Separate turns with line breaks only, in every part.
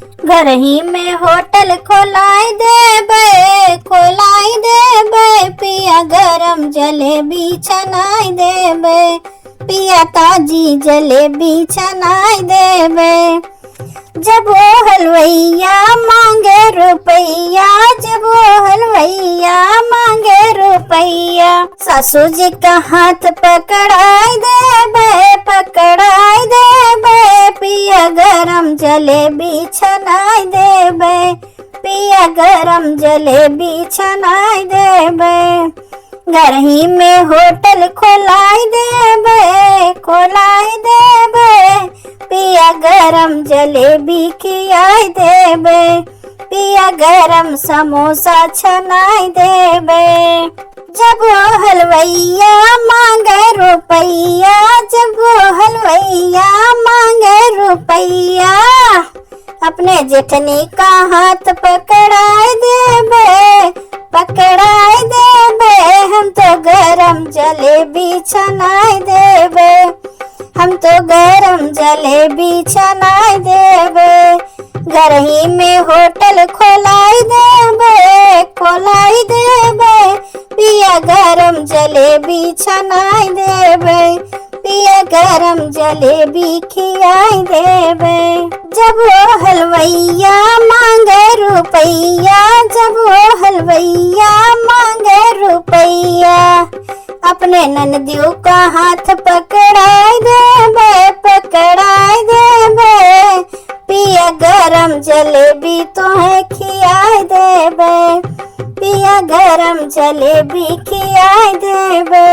घर ही में होटल खोलाई देबे पिया गरम जलेबी छनाई देबे पिया ताजी जलेबी छनाई देबे। जब वो हलवैया मांगे रुपैया, जब वो हलवैया मांगे रुपैया, सासू जी का हाथ पकड़ाई देबे पिया गरम जलेबी छनाई देबे पिया गरम जलेबी छनाई देबे। घर ही में होटल खोलाई देबे पिया गरम जलेबी खियाई देबे पिया गरम समोसा छनाई देबे। जब वो हलवैया मांगे रुपैया, जब वो हलवैया मांगे रुपैया, अपने जेठनी का हाथ पकड़ाई देबे हम तो गरम जलेबी छनाई देबे, हम तो गरम जलेबी छनाई देबे। घर ही में होटल खोलाई देबे पिया गरम जलेबी छनाई देबे पिया गरम जलेबी खियाई देबे। जब वो हलवैया मांगे रुपैया, जब वो हलवैया मांगे रुपैया, अपने ननदियों का हाथ पकड़ाई देबे पिया गरम जलेबी तोहे खियाई देबे पिया गरम जलेबी खियाई देबे।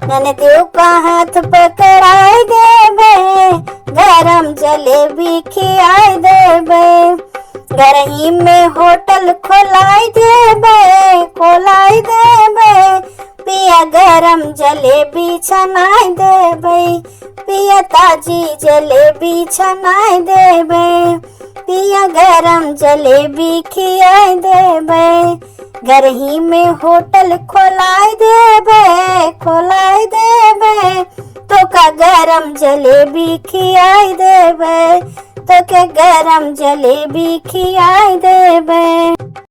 ननदियों का हाथ पकड़ाई देबे गरम जलेबी खियाई देबे। घर ही में होटल खोलाई देबे पिया गरम जलेबी छनाई देबे पिया ताजी जलेबी छनाई देबे पिया गरम जलेबी खियाई देबे। घर ही में होटल खोलाई देबे तो का गरम जलेबी खियाई देबे, तो के गरम जलेबी खियाई देबे।